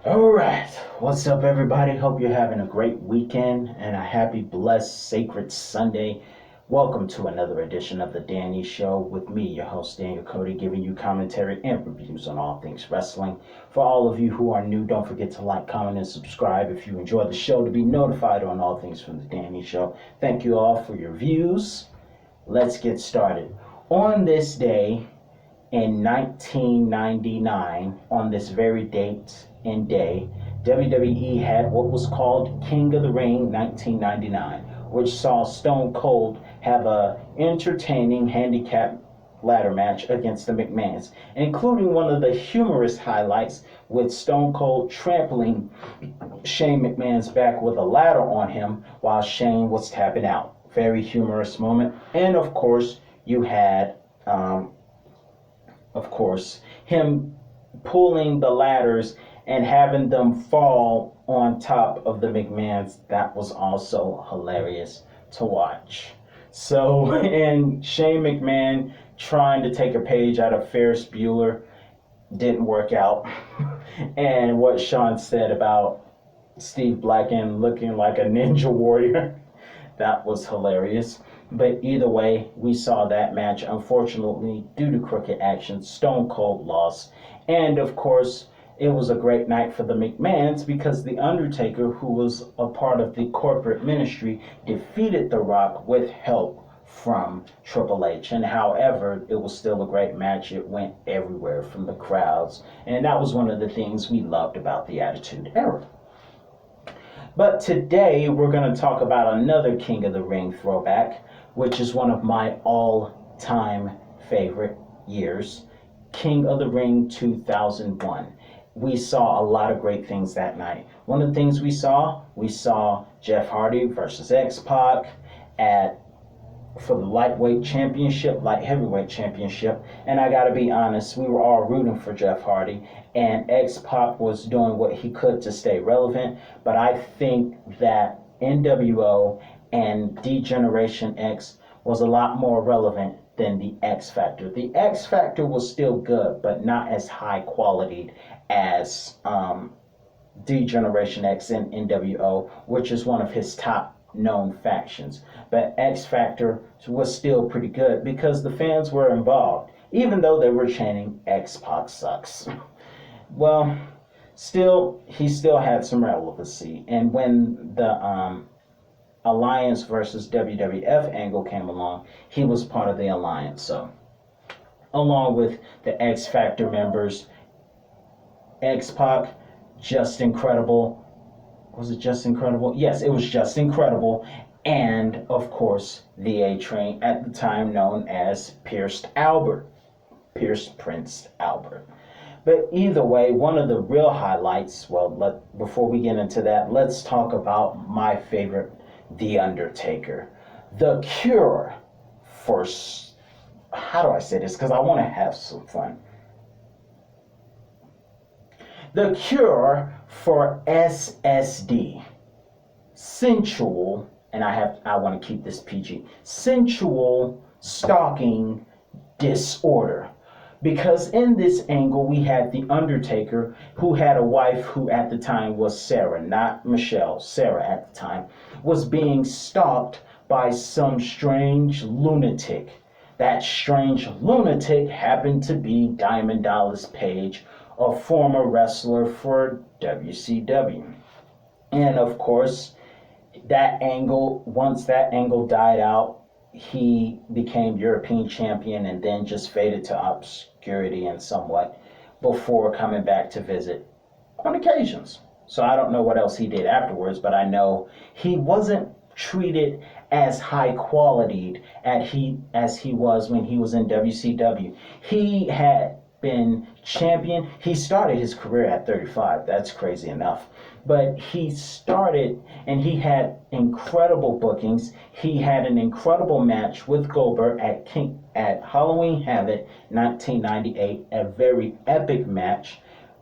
All right, what's up, everybody? Hope you're having a great weekend and a happy, blessed, sacred Sunday. Welcome to another edition of The Danny Show with me, your host, Daniel Cody, giving you commentary and reviews on all things wrestling. For all of you who are new, don't forget to like, comment, and subscribe if you enjoy the show to be notified on all things from The Danny Show. Thank you all for your views. Let's get started. On this day, in 1999, on this very date and day, WWE had what was called King of the Ring 1999, which saw Stone Cold have a entertaining handicap ladder match against the McMahons, including one of the humorous highlights with Stone Cold trampling Shane McMahon's back with a ladder on him while Shane was tapping out. Very humorous moment. And you had um, of course, him pulling the ladders and having them fall on top of the McMahons. That was also hilarious to watch. So, and Shane McMahon trying to take a page out of Ferris Bueller didn't work out. And what Sean said about Steve Blackman looking like a ninja warrior, that was hilarious. But either way, we saw that match. Unfortunately, due to crooked action, Stone Cold lost. And of course, it was a great night for the McMahons because The Undertaker, who was a part of the corporate ministry, defeated The Rock with help from Triple H. And however, it was still a great match. It went everywhere from the crowds. And that was one of the things we loved about the Attitude Era. But today we're going to talk about another King of the Ring throwback, which is one of my all-time favorite years, King of the Ring 2001. We saw a lot of great things that night. One of the things we saw Jeff Hardy versus X-Pac at for the lightweight championship, light heavyweight championship. And I gotta be honest, we were all rooting for Jeff Hardy, and X-Pac was doing what he could to stay relevant. But I think that NWO and D-Generation X was a lot more relevant than the X Factor. The X Factor was still good, but not as high quality as D-Generation X and NWO, which is one of his top known factions. But X Factor was still pretty good because the fans were involved, even though they were chanting X-Pac sucks. Well, still, he still had some relevancy. And when the Alliance versus WWF angle came along, he was part of the Alliance. So, along with the X Factor members, X-Pac, Just Incredible. Was it Just Incredible? Yes, it was Just Incredible. And, of course, the A-Train, at the time known as Pierce Prince Albert. But either way, one of the real highlights, well, before we get into that, let's talk about my favorite, The Undertaker. The cure for, how do I say this? Because I want to have some fun. The cure for SSD, sensual, and I want to keep this PG, sensual stalking disorder. Because in this angle, we had The Undertaker, who had a wife who at the time was Sarah, not Michelle, Sarah at the time, was being stalked by some strange lunatic. That strange lunatic happened to be Diamond Dallas Page, a former wrestler for WCW. And of course, once that angle died out, he became European champion and then just faded to obscurity and somewhat before coming back to visit on occasions. So I don't know what else he did afterwards, but I know he wasn't treated as high quality as he was when he was in WCW. He had been champion. He started his career at 35. That's crazy enough. But he started and he had incredible bookings. He had an incredible match with Goldberg at Halloween Havoc 1998, a very epic match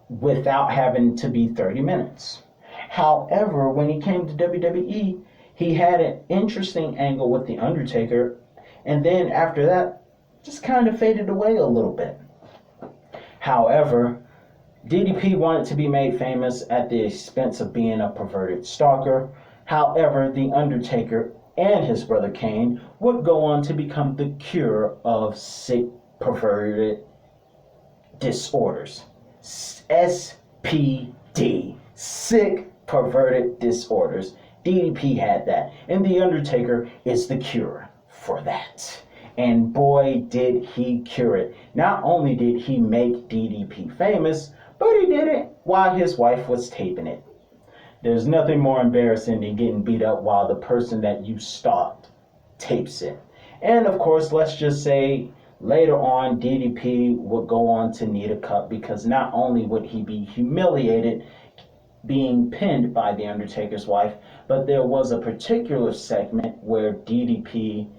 without having to be 30 minutes. However, when he came to WWE, he had an interesting angle with The Undertaker, and then after that, just kind of faded away a little bit. However, DDP wanted to be made famous at the expense of being a perverted stalker. However, The Undertaker and his brother Kane would go on to become the cure of sick perverted disorders. SPD. Sick perverted disorders. DDP had that. And The Undertaker is the cure for that. And boy, did he cure it. Not only did he make DDP famous, but he did it while his wife was taping it. There's nothing more embarrassing than getting beat up while the person that you stalked tapes it. And of course, let's just say later on, DDP would go on to need a cup because not only would he be humiliated being pinned by The Undertaker's wife, but there was a particular segment where DDP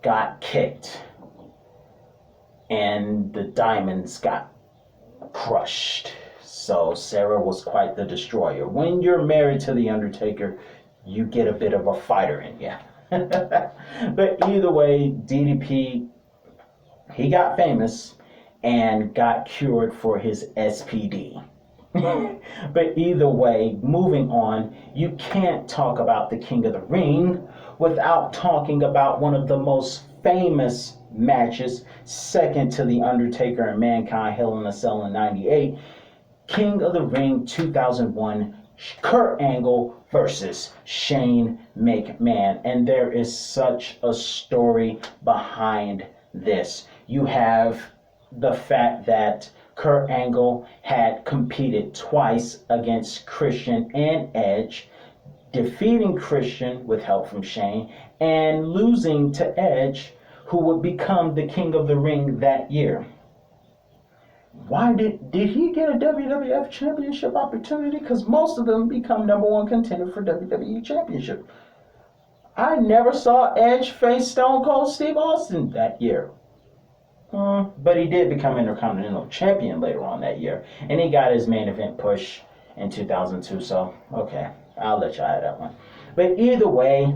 got kicked and the diamonds got crushed. So Sarah was quite the destroyer. When you're married to The Undertaker, you get a bit of a fighter in you. But either way, DDP, he got famous and got cured for his SPD. But either way, moving on, you can't talk about the King of the Ring without talking about one of the most famous matches, second to The Undertaker and Mankind Hell in a Cell in 98, King of the Ring 2001, Kurt Angle versus Shane McMahon. And there is such a story behind this. You have the fact that Kurt Angle had competed twice against Christian and Edge, defeating Christian with help from Shane and losing to Edge, who would become the King of the Ring that year. Why did he get a WWF Championship opportunity? Because most of them become number one contender for WWE Championship. I never saw Edge face Stone Cold Steve Austin that year. But he did become Intercontinental Champion later on that year. And he got his main event push in 2002. So, okay, I'll let you have that one. But either way,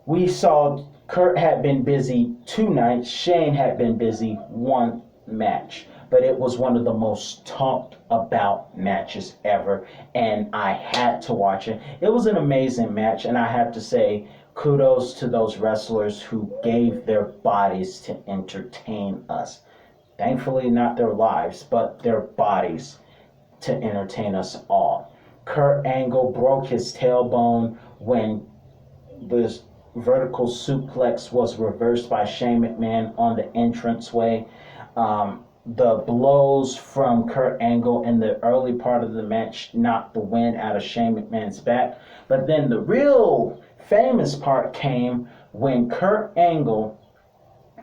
we saw Kurt had been busy 2 nights. Shane had been busy 1 match. But it was one of the most talked about matches ever. And I had to watch it. It was an amazing match. And I have to say, kudos to those wrestlers who gave their bodies to entertain us. Thankfully, not their lives, but their bodies to entertain us all. Kurt Angle broke his tailbone when the vertical suplex was reversed by Shane McMahon on the entranceway. The blows from Kurt Angle in the early part of the match knocked the wind out of Shane McMahon's back. But then the real famous part came when Kurt Angle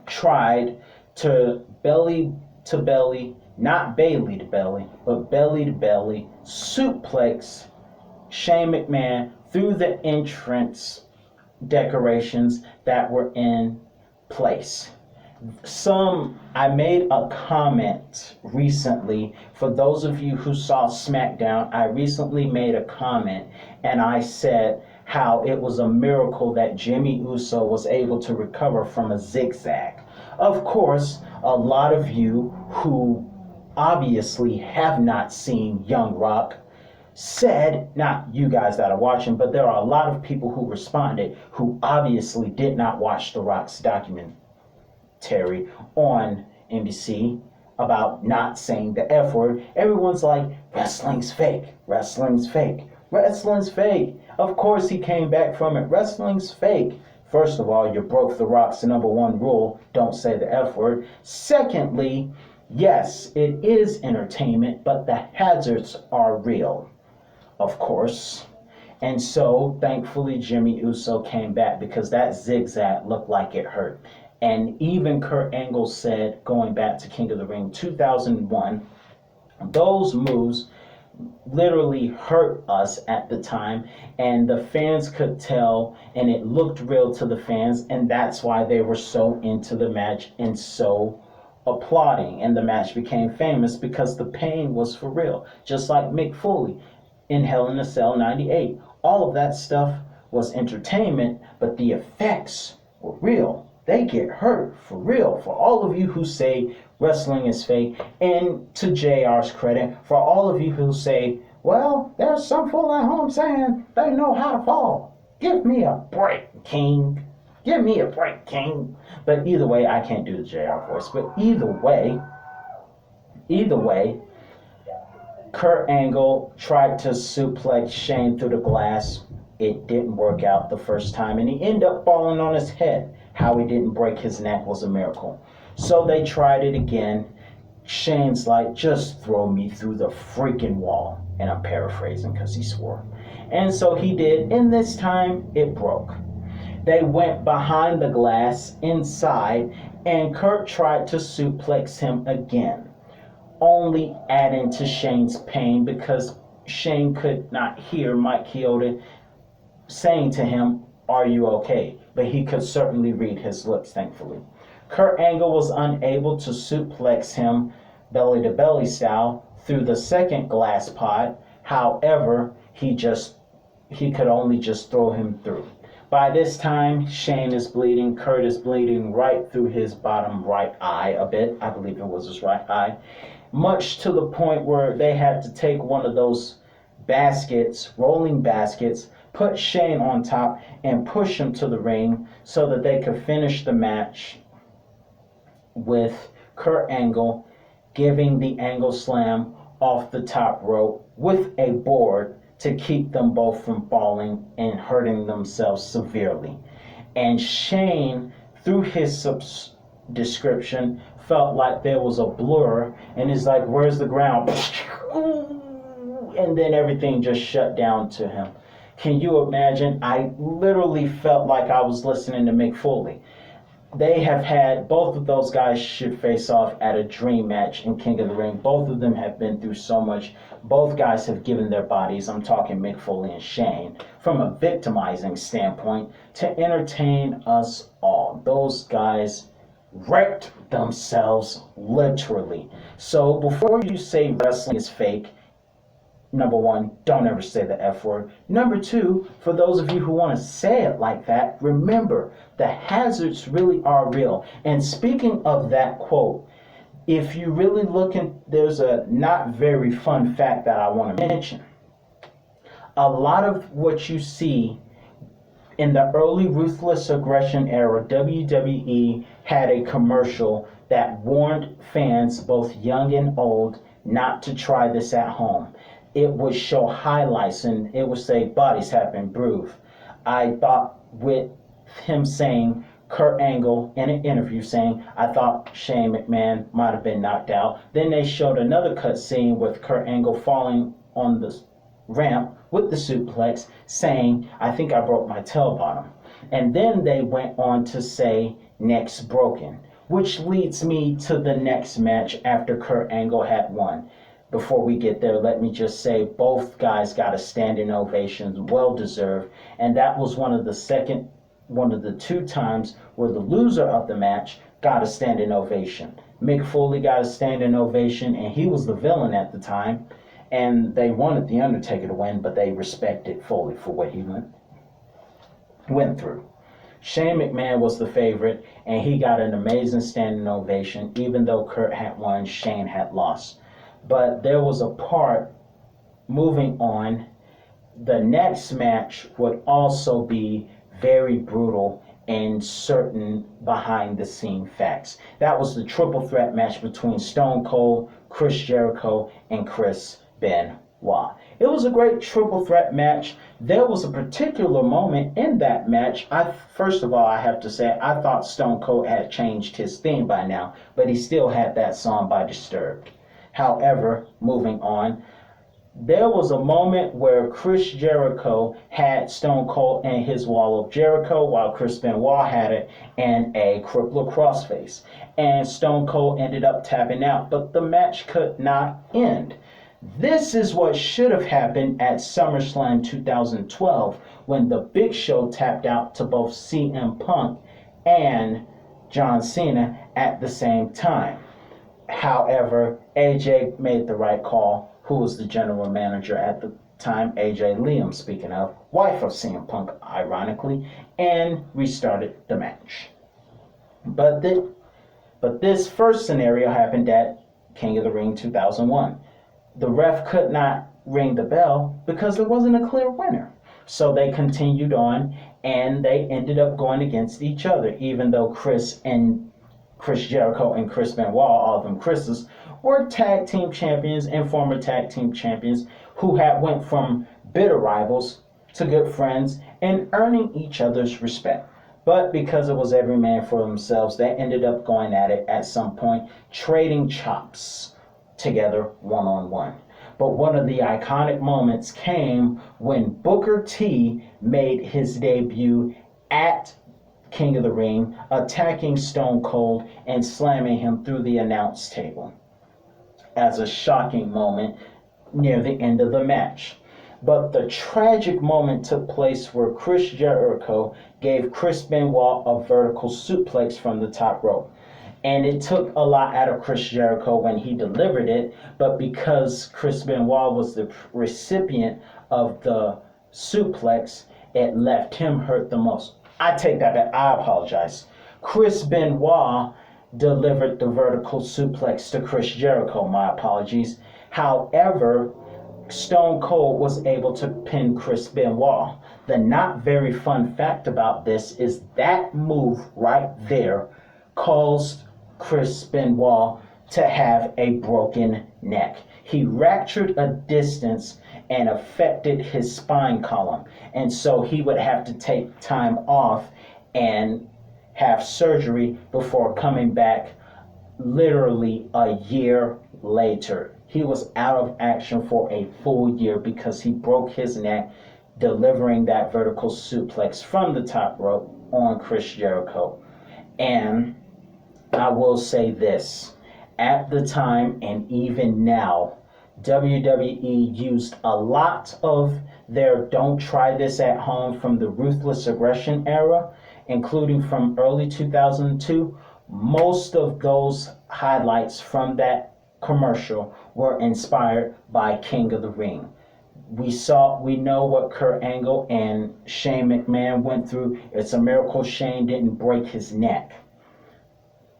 tried to belly to belly, not Bailey to belly, but belly to belly, suplex Shane McMahon through the entrance decorations that were in place. I made a comment recently. For those of you who saw SmackDown, I recently made a comment and I said how it was a miracle that Jimmy Uso was able to recover from a zigzag. Of course, a lot of you who obviously have not seen Young Rock said, not you guys that are watching, but there are a lot of people who responded who obviously did not watch The Rock's documentary on NBC about not saying the F word. Everyone's like, wrestling's fake, wrestling's fake, wrestling's fake. Of course he came back from it. Wrestling's fake. First of all, you broke The Rock's #1 rule, don't say the F word. Secondly, yes, it is entertainment, but the hazards are real, of course. And so, thankfully, Jimmy Uso came back because that zigzag looked like it hurt. And even Kurt Angle said, going back to King of the Ring 2001, those moves literally hurt us at the time, and the fans could tell, and it looked real to the fans, and that's why they were so into the match and so applauding, and the match became famous because the pain was for real. Just like Mick Foley in Hell in a Cell 98. All of that stuff was entertainment, but the effects were real. they get hurt for real. For all of you who say wrestling is fake, and to JR's credit, for all of you who say, well, there's some fool at home saying they know how to fall. Give me a break, King. Give me a break, King. But either way, I can't do the JR voice. But either way, Kurt Angle tried to suplex Shane through the glass. It didn't work out the first time, and he ended up falling on his head. How he didn't break his neck was a miracle. So they tried it again. Shane's like, just throw me through the freaking wall. And I'm paraphrasing because he swore. And so he did, and this time it broke. They went behind the glass inside, and Kurt tried to suplex him again, only adding to Shane's pain because Shane could not hear Mike Chioda saying to him, are you okay? But he could certainly read his lips, thankfully. Kurt Angle was unable to suplex him belly to belly style through the second glass pod. However, he could only just throw him through. By this time, Shane is bleeding. Kurt is bleeding right through his bottom right eye a bit. I believe it was his right eye. Much to the point where they had to take one of those baskets, rolling baskets, put Shane on top and push him to the ring so that they could finish the match with Kurt Angle giving the Angle Slam off the top rope with a board to keep them both from falling and hurting themselves severely. And Shane, through his description, felt like there was a blur, and he's like, where's the ground? And then everything just shut down to him. Can you imagine? I literally felt like I was listening to Mick Foley. They have had, both of those guys should face off at a dream match in King of the Ring. Both of them have been through so much. Both guys have given their bodies, I'm talking Mick Foley and Shane, from a victimizing standpoint to entertain us all. Those guys wrecked themselves literally. So before you say wrestling is fake, number one, don't ever say the F word. Number two, for those of you who want to say it like that, remember, the hazards really are real. And speaking of that quote, if you really look in, there's a not very fun fact that I want to mention. A lot of what you see in the early Ruthless Aggression era, WWE had a commercial that warned fans, both young and old, not to try this at home. It would show highlights and it would say bodies have been bruised. I thought with him saying, Kurt Angle in an interview saying, I thought Shane McMahon might have been knocked out. Then they showed another cut scene with Kurt Angle falling on the ramp with the suplex saying, I think I broke my tail bottom. And then they went on to say, neck's broken, which leads me to the next match after Kurt Angle had won. Before we get there, let me just say both guys got a standing ovation, well deserved, and that was one of the two times where the loser of the match got a standing ovation. Mick Foley got a standing ovation, and he was the villain at the time, and they wanted The Undertaker to win, but they respected Foley for what he went through. Shane McMahon was the favorite, and he got an amazing standing ovation. Even though Kurt had won, Shane had lost. But there was a part, moving on, the next match would also be very brutal in certain behind the scene facts. That was the triple threat match between Stone Cold, Chris Jericho, and Chris Benoit. It was a great triple threat match. There was a particular moment in that match. First of all, I have to say, I thought Stone Cold had changed his theme by now, but he still had that song by Disturbed. However, moving on, there was a moment where Chris Jericho had Stone Cold in his Wall of Jericho while Chris Benoit had it in a crippler crossface. And Stone Cold ended up tapping out, but the match could not end. This is what should have happened at SummerSlam 2012 when the Big Show tapped out to both CM Punk and John Cena at the same time. However, AJ made the right call, who was the general manager at the time, AJ Liam, speaking of, wife of CM Punk, ironically, and restarted the match. But this first scenario happened at King of the Ring 2001. The ref could not ring the bell because there wasn't a clear winner. So they continued on and they ended up going against each other, even though Chris Jericho and Chris Benoit, all of them Chris's, were tag team champions and former tag team champions who had went from bitter rivals to good friends and earning each other's respect. But because it was every man for themselves, they ended up going at it at some point, trading chops together one on one. But one of the iconic moments came when Booker T made his debut at King of the Ring, attacking Stone Cold and slamming him through the announce table as a shocking moment near the end of the match. But the tragic moment took place where Chris Jericho gave Chris Benoit a vertical suplex from the top rope. And it took a lot out of Chris Jericho when he delivered it, but because Chris Benoit was the recipient of the suplex, it left him hurt the most. I take that back. I apologize. Chris Benoit delivered the vertical suplex to Chris Jericho. My apologies. However, Stone Cold was able to pin Chris Benoit. The not very fun fact about this is that move right there caused Chris Benoit to have a broken neck. He ruptured a distance and affected his spine column. And so he would have to take time off and have surgery before coming back literally a year later. He was out of action for a full year because he broke his neck delivering that vertical suplex from the top rope on Chris Jericho. And I will say this, at the time and even now, WWE used a lot of their "don't try this at home" from the Ruthless Aggression era, including from early 2002. Most of those highlights from that commercial were inspired by King of the Ring. We know what Kurt Angle and Shane McMahon went through. It's a miracle Shane didn't break his neck.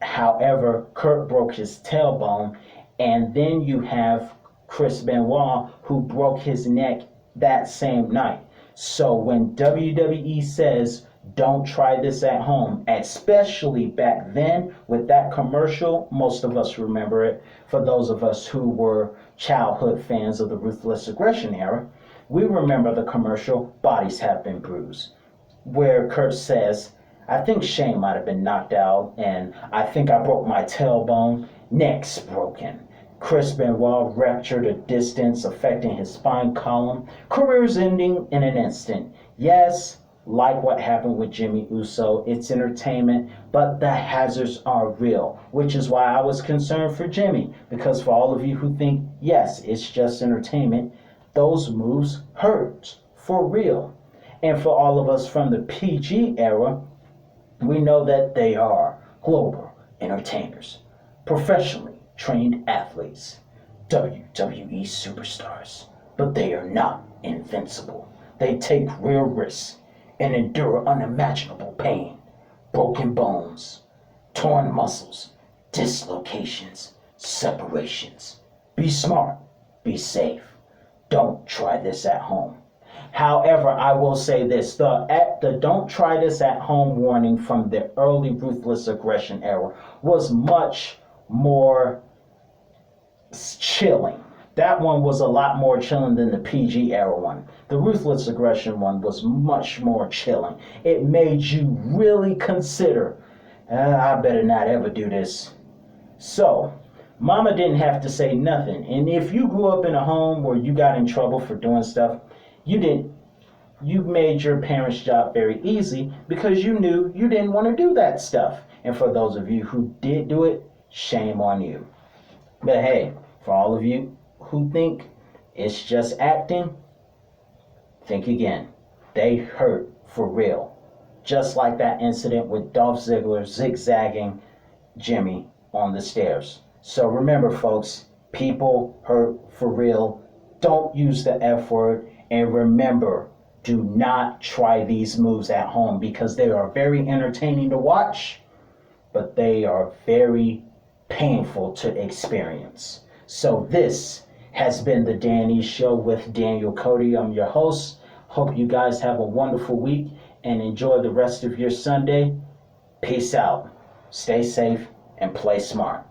However, Kurt broke his tailbone, and then you have Chris Benoit who broke his neck that same night. So when WWE says don't try this at home, especially back then with that commercial, most of us remember it. For those of us who were childhood fans of the Ruthless Aggression era, we remember the commercial Bodies Have Been Bruised, where Kurt says, I think Shane might have been knocked out, and I think I broke my tailbone, neck's broken. Chris Benoit ruptured a distance affecting his spine column, career's ending in an instant. Yes, like what happened with Jimmy Uso, it's entertainment, but the hazards are real, which is why I was concerned for Jimmy, because for all of you who think, yes, it's just entertainment, those moves hurt for real. And for all of us from the PG era, we know that they are global entertainers, professionally trained athletes, WWE superstars, but they are not invincible. They take real risks and endure unimaginable pain, broken bones, torn muscles, dislocations, separations. Be smart, be safe. Don't try this at home. However, I will say this, the don't try this at home warning from the early Ruthless Aggression era was much more chilling. That one was a lot more chilling than the PG era one. The Ruthless Aggression one was much more chilling. It made you really consider, I better not ever do this. So, Mama didn't have to say nothing. And if you grew up in a home where you got in trouble for doing stuff, you made your parents' job very easy because you knew you didn't want to do that stuff. And for those of you who did do it, shame on you. But hey, for all of you who think it's just acting, think again. They hurt for real. Just like that incident with Dolph Ziggler zigzagging Jimmy on the stairs. So remember, folks, people hurt for real. Don't use the F word. And remember, do not try these moves at home because they are very entertaining to watch, but they are very painful to experience. So this has been the Danny Show with Daniel Cody. I'm your host. Hope you guys have a wonderful week and enjoy the rest of your Sunday. Peace out. Stay safe and play smart.